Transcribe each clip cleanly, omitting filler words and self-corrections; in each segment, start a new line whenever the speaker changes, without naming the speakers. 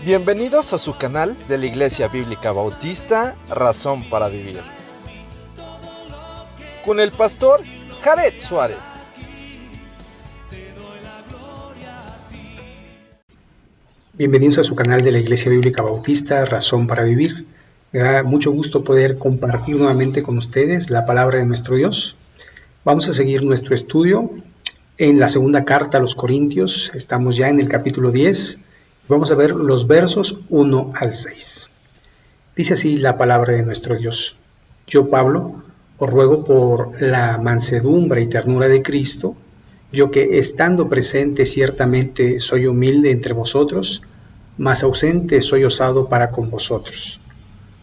Bienvenidos a su canal de la Iglesia Bíblica Bautista, Razón para Vivir, con el pastor Jared Suárez.
Bienvenidos a su canal de la Iglesia Bíblica Bautista, Razón para Vivir. Me da mucho gusto poder compartir nuevamente con ustedes la palabra de nuestro Dios. Vamos a seguir nuestro estudio en la segunda carta a los Corintios. Estamos ya en el capítulo 10. Vamos a ver los versos 1 al 6. Dice así la palabra de nuestro Dios. Yo, Pablo, os ruego por la mansedumbre y ternura de Cristo, yo que estando presente ciertamente soy humilde entre vosotros, mas ausente soy osado para con vosotros.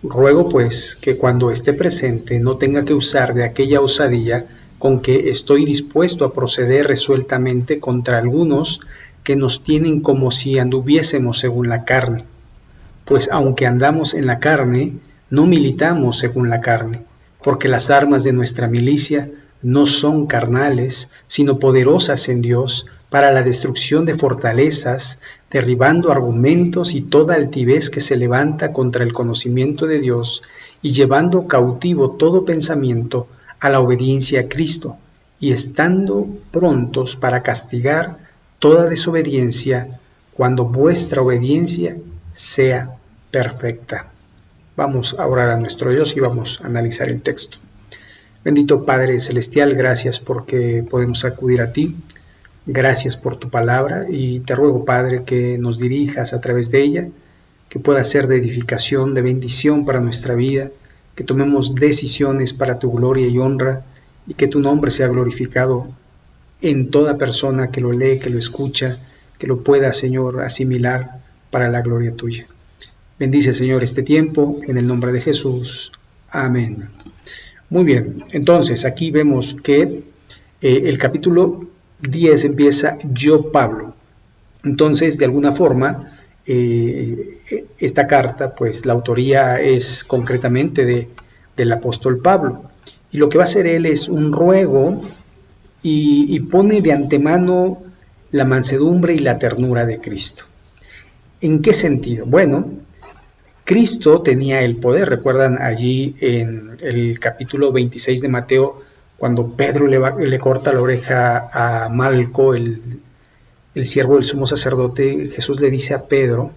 Ruego pues que cuando esté presente no tenga que usar de aquella osadía con que estoy dispuesto a proceder resueltamente contra algunos que nos tienen como si anduviésemos según la carne. Pues aunque andamos en la carne, no militamos según la carne, porque las armas de nuestra milicia no son carnales, sino poderosas en Dios para la destrucción de fortalezas, derribando argumentos y toda altivez que se levanta contra el conocimiento de Dios, y llevando cautivo todo pensamiento a la obediencia a Cristo, y estando prontos para castigar toda desobediencia cuando vuestra obediencia sea perfecta. Vamos a orar a nuestro Dios y vamos a analizar el texto. Bendito Padre Celestial, gracias porque podemos acudir a ti. Gracias por tu palabra y te ruego, Padre, que nos dirijas a través de ella, que pueda ser de edificación, de bendición para nuestra vida, que tomemos decisiones para tu gloria y honra y que tu nombre sea glorificado en toda persona que lo lee, que lo escucha, que lo pueda, Señor, asimilar para la gloria tuya. Bendice, Señor, este tiempo, en el nombre de Jesús. Amén. Muy bien, entonces aquí vemos que el capítulo 10 empieza yo, Pablo. Entonces, de alguna forma, esta carta, pues la autoría es concretamente del apóstol Pablo. Y lo que va a hacer él es un ruego y pone de antemano la mansedumbre y la ternura de Cristo. ¿En qué sentido? Bueno, Cristo tenía el poder. ¿Recuerdan allí en el capítulo 26 de Mateo, cuando Pedro le corta la oreja a Malco, el siervo del sumo sacerdote? Jesús le dice a Pedro,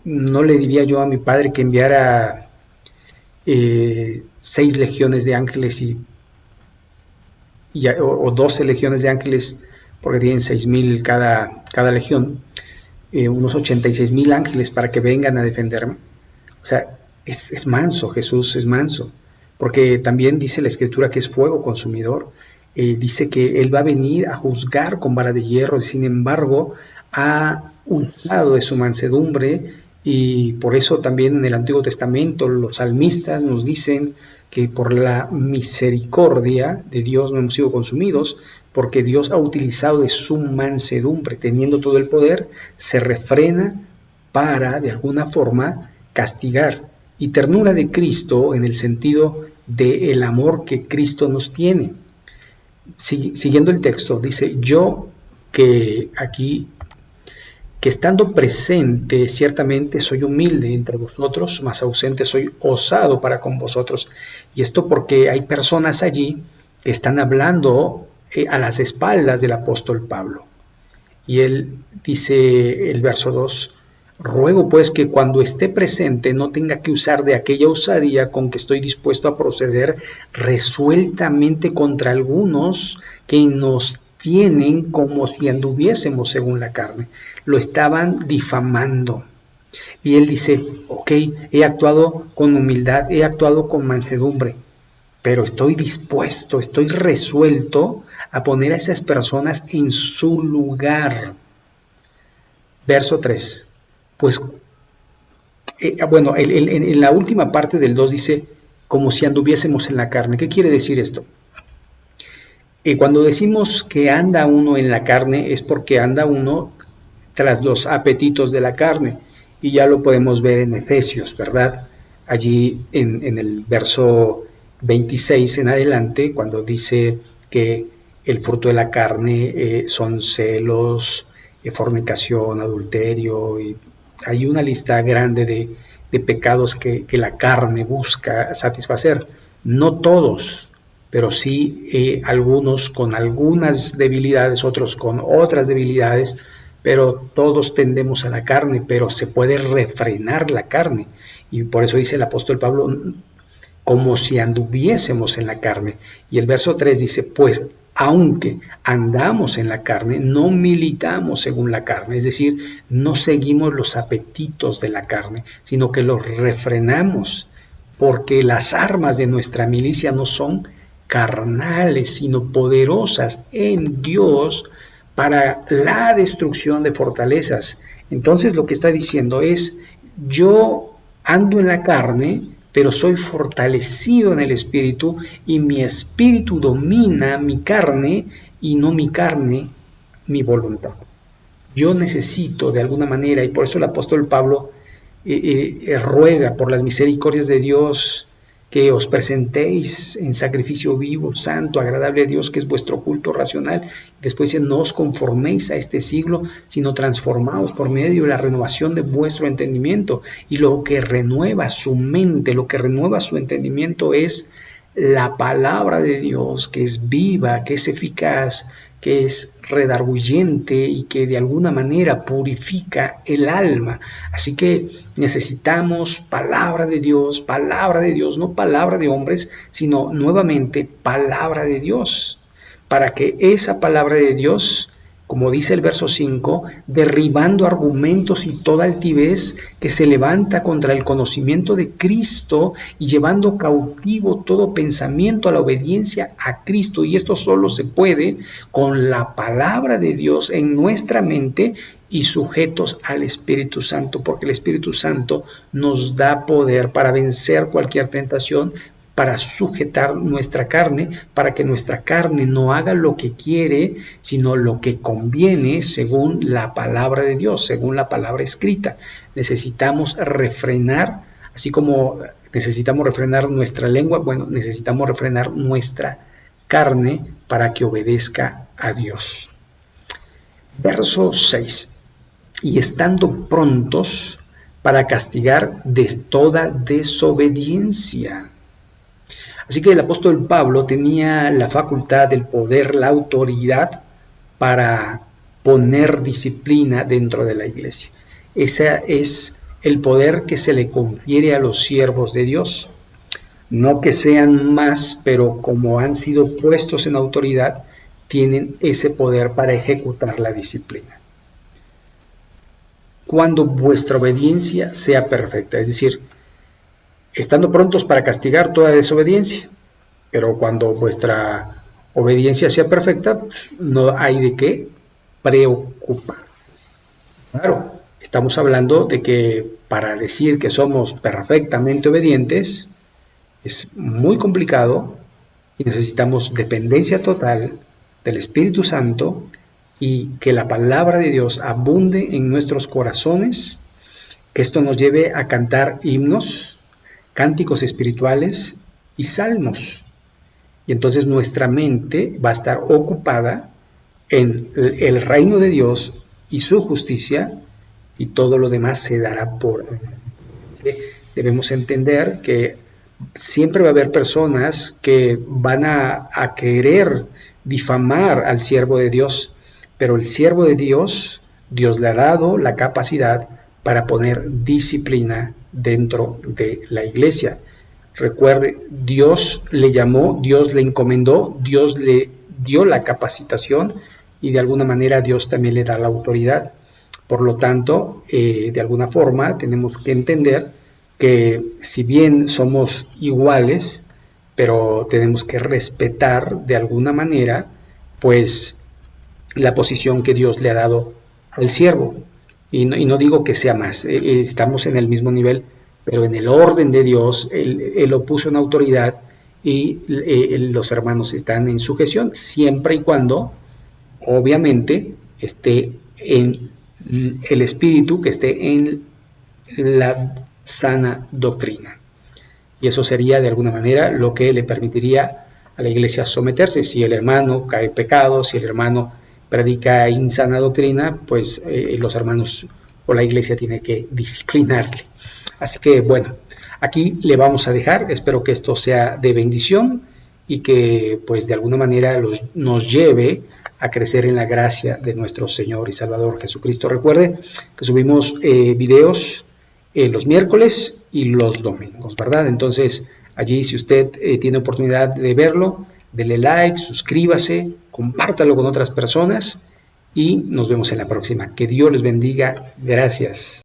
no le diría yo a mi padre que enviara 6 legiones de ángeles o 12 legiones de ángeles, porque tienen 6,000 cada legión, unos 86,000 ángeles para que vengan a defenderme. O sea, es manso, Jesús es manso, porque también dice la Escritura que es fuego consumidor. Dice que Él va a venir a juzgar con vara de hierro, sin embargo, ha usado de su mansedumbre, y por eso también en el Antiguo Testamento los salmistas nos dicen que por la misericordia de Dios no hemos sido consumidos, porque Dios ha utilizado de su mansedumbre, teniendo todo el poder, se refrena para, de alguna forma, castigar. Y ternura de Cristo en el sentido del amor que Cristo nos tiene. Siguiendo el texto, dice, yo que aquí, que estando presente ciertamente soy humilde entre vosotros, mas ausente soy osado para con vosotros. Y esto porque hay personas allí que están hablando a las espaldas del apóstol Pablo. Y él dice el verso 2, ruego pues que cuando esté presente no tenga que usar de aquella osadía con que estoy dispuesto a proceder resueltamente contra algunos que nos tienen como si anduviésemos según la carne. Lo estaban difamando. Y él dice, ok, he actuado con humildad, he actuado con mansedumbre, pero estoy dispuesto, estoy resuelto a poner a esas personas en su lugar. Verso 3. Pues, en la última parte del 2 dice, como si anduviésemos en la carne. ¿Qué quiere decir esto? Cuando decimos que anda uno en la carne, es porque anda uno tras los apetitos de la carne. Y ya lo podemos ver en Efesios, ¿verdad? Allí en el verso 26 en adelante, cuando dice que el fruto de la carne son celos, fornicación, adulterio y Hay una lista grande de pecados que la carne busca satisfacer. No todos, pero sí algunos con algunas debilidades, otros con otras debilidades, pero todos tendemos a la carne, pero se puede refrenar la carne. Y por eso dice el apóstol Pablo, como si anduviésemos en la carne. Y el verso 3 dice, pues aunque andamos en la carne, no militamos según la carne, es decir, no seguimos los apetitos de la carne, sino que los refrenamos, porque las armas de nuestra milicia no son carnales, sino poderosas en Dios para la destrucción de fortalezas. Entonces lo que está diciendo es, yo ando en la carne, pero soy fortalecido en el espíritu y mi espíritu domina mi carne y no mi carne mi voluntad. Yo necesito de alguna manera, y por eso el apóstol Pablo ruega por las misericordias de Dios que os presentéis en sacrificio vivo, santo, agradable a Dios, que es vuestro culto racional. Después dice, no os conforméis a este siglo, sino transformaos por medio de la renovación de vuestro entendimiento. Y lo que renueva su mente, lo que renueva su entendimiento es la palabra de Dios, que es viva, que es eficaz, que es redarguyente y que de alguna manera purifica el alma. Así que necesitamos palabra de Dios, no palabra de hombres, sino nuevamente palabra de Dios, para que esa palabra de Dios, como dice el verso 5, derribando argumentos y toda altivez que se levanta contra el conocimiento de Cristo y llevando cautivo todo pensamiento a la obediencia a Cristo. Y esto solo se puede con la palabra de Dios en nuestra mente y sujetos al Espíritu Santo, porque el Espíritu Santo nos da poder para vencer cualquier tentación, para sujetar nuestra carne, para que nuestra carne no haga lo que quiere, sino lo que conviene según la palabra de Dios, según la palabra escrita. Necesitamos refrenar, así como necesitamos refrenar nuestra lengua, bueno, necesitamos refrenar nuestra carne para que obedezca a Dios. Verso 6. Y estando prontos para castigar de toda desobediencia. Así que el apóstol Pablo tenía la facultad, el poder, la autoridad para poner disciplina dentro de la iglesia. Ese es el poder que se le confiere a los siervos de Dios. No que sean más, pero como han sido puestos en autoridad, tienen ese poder para ejecutar la disciplina. Cuando vuestra obediencia sea perfecta, es decir, estando prontos para castigar toda desobediencia, pero cuando vuestra obediencia sea perfecta, pues no hay de qué preocuparse. Claro, estamos hablando de que para decir que somos perfectamente obedientes es muy complicado y necesitamos dependencia total del Espíritu Santo y que la palabra de Dios abunde en nuestros corazones, que esto nos lleve a cantar himnos, cánticos espirituales y salmos. Y entonces nuestra mente va a estar ocupada en el reino de Dios y su justicia, y todo lo demás se dará por. Debemos entender que siempre va a haber personas que van a querer difamar al siervo de Dios, pero el siervo de Dios, Dios le ha dado la capacidad para poner disciplina dentro de la iglesia. Recuerde, Dios le llamó, Dios le encomendó, Dios le dio la capacitación y de alguna manera Dios también le da la autoridad. Por lo tanto, de alguna forma tenemos que entender que si bien somos iguales, pero tenemos que respetar de alguna manera pues la posición que Dios le ha dado al siervo. Y no digo que sea más, estamos en el mismo nivel, pero en el orden de Dios, Él lo puso en autoridad y los hermanos están en sujeción, siempre y cuando, obviamente, esté en el espíritu, que esté en la sana doctrina. Y eso sería de alguna manera lo que le permitiría a la iglesia someterse. Si el hermano cae en pecado, si el hermano predica insana doctrina, pues los hermanos o la iglesia tiene que disciplinarle. Así que bueno, aquí le vamos a dejar. Espero que esto sea de bendición y que pues de alguna manera nos lleve a crecer en la gracia de nuestro Señor y Salvador Jesucristo. Recuerde que subimos videos los miércoles y los domingos, ¿verdad? Entonces allí, si usted tiene oportunidad de verlo, dele like, suscríbase, compártalo con otras personas y nos vemos en la próxima. Que Dios les bendiga. Gracias.